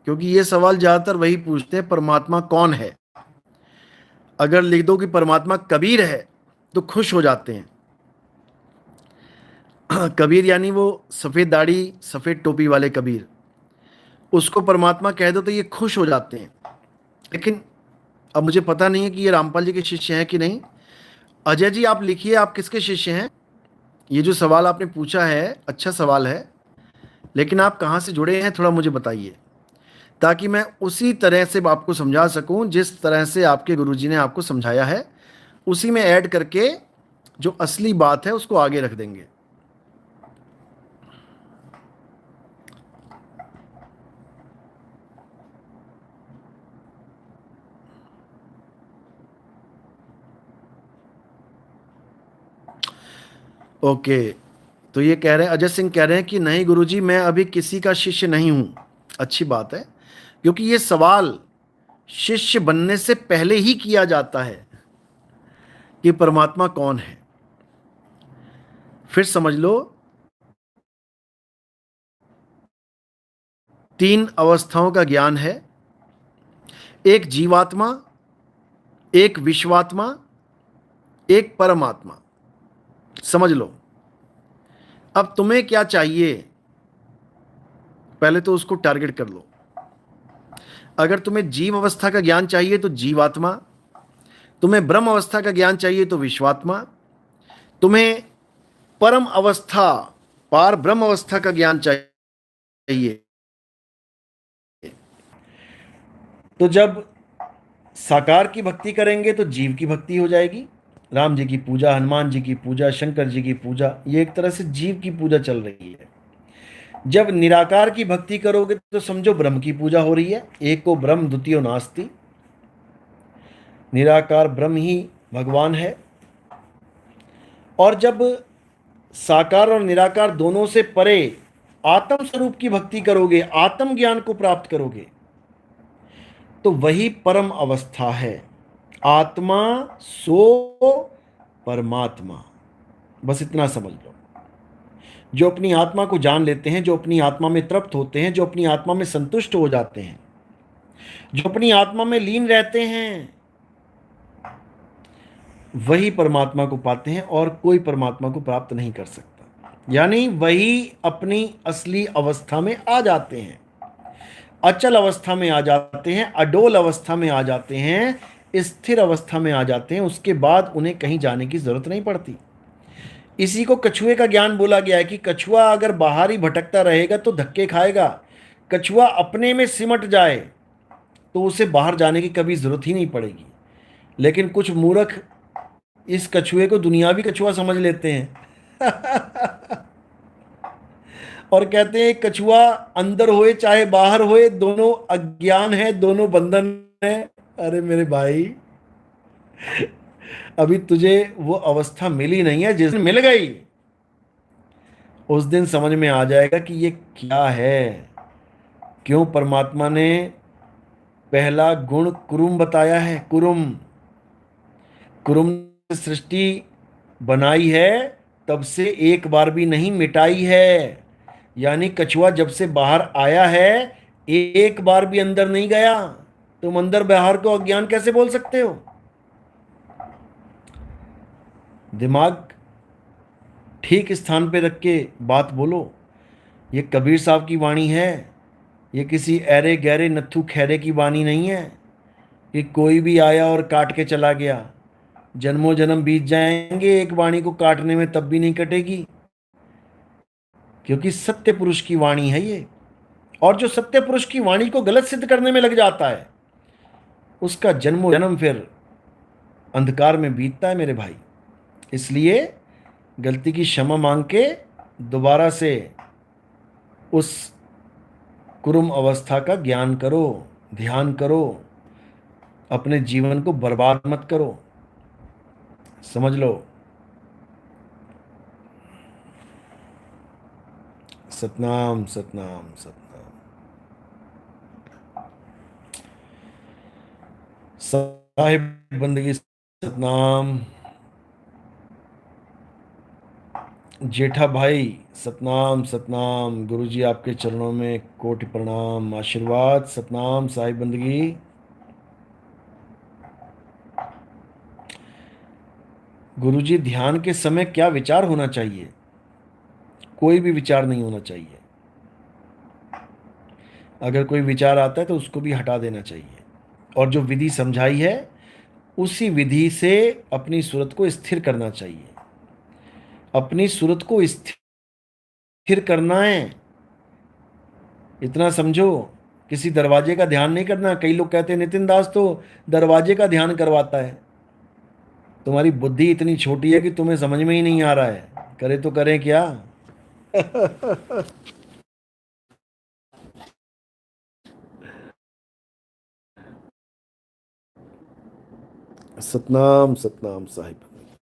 क्योंकि ये सवाल ज्यादातर वही पूछते हैं, परमात्मा कौन है। अगर लिख दो कि परमात्मा कबीर है तो खुश हो जाते हैं। कबीर यानी वो सफेद दाढ़ी सफेद टोपी वाले कबीर, उसको परमात्मा कह दो तो ये खुश हो जाते हैं। लेकिन अब मुझे पता नहीं है कि ये रामपाल जी के शिष्य हैं कि नहीं। अजय जी आप लिखिए, आप किसके शिष्य हैं? ये जो सवाल आपने पूछा है अच्छा सवाल है, लेकिन आप कहाँ से जुड़े हैं थोड़ा मुझे बताइए, ताकि मैं उसी तरह से आपको समझा सकूं जिस तरह से आपके गुरुजी ने आपको समझाया है। उसी में ऐड करके जो असली बात है उसको आगे रख देंगे। ओके, तो ये कह रहे हैं, अजय सिंह कह रहे हैं कि नहीं गुरुजी मैं अभी किसी का शिष्य नहीं हूं। अच्छी बात है, क्योंकि ये सवाल शिष्य बनने से पहले ही किया जाता है कि परमात्मा कौन है। फिर समझ लो, तीन अवस्थाओं का ज्ञान है, एक जीवात्मा, एक विश्वात्मा, एक परमात्मा। समझ लो, अब तुम्हें क्या चाहिए पहले तो उसको टारगेट कर लो। अगर तुम्हें जीव अवस्था का ज्ञान चाहिए तो जीवात्मा, तुम्हें ब्रह्म अवस्था का ज्ञान चाहिए तो विश्वात्मा, तुम्हें परम अवस्था पार ब्रह्म अवस्था का ज्ञान चाहिए तो जब साकार की भक्ति करेंगे तो जीव की भक्ति हो जाएगी। राम जी की पूजा, हनुमान जी की पूजा, शंकर जी की पूजा, ये एक तरह से जीव की पूजा चल रही है। जब निराकार की भक्ति करोगे तो समझो ब्रह्म की पूजा हो रही है। एक को ब्रह्म द्वितीयो नास्ति, निराकार ब्रह्म ही भगवान है। और जब साकार और निराकार दोनों से परे आत्म स्वरूप की भक्ति करोगे, आत्म ज्ञान को प्राप्त करोगे, तो वही परम अवस्था है। आत्मा सो परमात्मा, बस इतना समझ लो। जो अपनी आत्मा को जान लेते हैं, जो अपनी आत्मा में तृप्त होते हैं, जो अपनी आत्मा में संतुष्ट हो जाते हैं, जो अपनी आत्मा में लीन रहते हैं, वही परमात्मा को पाते हैं और कोई परमात्मा को प्राप्त नहीं कर सकता। यानी वही अपनी असली अवस्था में आ जाते हैं, अचल अवस्था में आ जाते हैं, अडोल अवस्था में आ जाते हैं, स्थिर अवस्था में आ जाते हैं। उसके बाद उन्हें कहीं जाने की जरूरत नहीं पड़ती। इसी को कछुए का ज्ञान बोला गया है कि कछुआ अगर बाहर ही भटकता रहेगा तो धक्के खाएगा। कछुआ अपने में सिमट जाए तो उसे बाहर जाने की कभी जरूरत ही नहीं पड़ेगी। लेकिन कुछ मूर्ख इस कछुए को दुनियावी कछुआ समझ लेते हैं और कहते हैं कछुआ अंदर होए चाहे बाहर होए दोनों अज्ञान है, दोनों बंधन है। अरे मेरे भाई, अभी तुझे वो अवस्था मिली नहीं है, जिस दिन मिल गई उस दिन समझ में आ जाएगा कि ये क्या है। क्यों परमात्मा ने पहला गुण कुरुम बताया है? कुरुम, कुरुम ने सृष्टि बनाई है, तब से एक बार भी नहीं मिटाई है। यानी कछुआ जब से बाहर आया है एक बार भी अंदर नहीं गया। तुम अंदर बाहर को अज्ञान कैसे बोल सकते हो? दिमाग ठीक स्थान पे रख के बात बोलो। ये कबीर साहब की वाणी है, ये किसी ऐरे गहरे नत्थु खैरे की वाणी नहीं है कि कोई भी आया और काट के चला गया। जन्मों जन्म बीत जाएंगे एक वाणी को काटने में, तब भी नहीं कटेगी, क्योंकि सत्य पुरुष की वाणी है ये। और जो सत्य पुरुष की वाणी को गलत सिद्ध करने में लग जाता है उसका जन्मों जन्म फिर अंधकार में बीतता है मेरे भाई। इसलिए गलती की क्षमा मांग के दोबारा से उस कुरुम अवस्था का ज्ञान करो, ध्यान करो, अपने जीवन को बर्बाद मत करो। समझ लो। सतनाम सतनाम सतनाम। साहिब बंदगी सतनाम। जेठा भाई, सतनाम सतनाम। गुरुजी आपके चरणों में कोटि प्रणाम, आशीर्वाद, सतनाम, साहिब बंदगी। गुरुजी, ध्यान के समय क्या विचार होना चाहिए? कोई भी विचार नहीं होना चाहिए। अगर कोई विचार आता है तो उसको भी हटा देना चाहिए। और जो विधि समझाई है उसी विधि से अपनी सूरत को स्थिर करना चाहिए। अपनी सूरत को स्थिर करना है, इतना समझो। किसी दरवाजे का ध्यान नहीं करना। कई लोग कहते हैं नितिन दास तो दरवाजे का ध्यान करवाता है। तुम्हारी बुद्धि इतनी छोटी है कि तुम्हें समझ में ही नहीं आ रहा है। करे तो करें क्या? सतनाम सतनाम साहिब।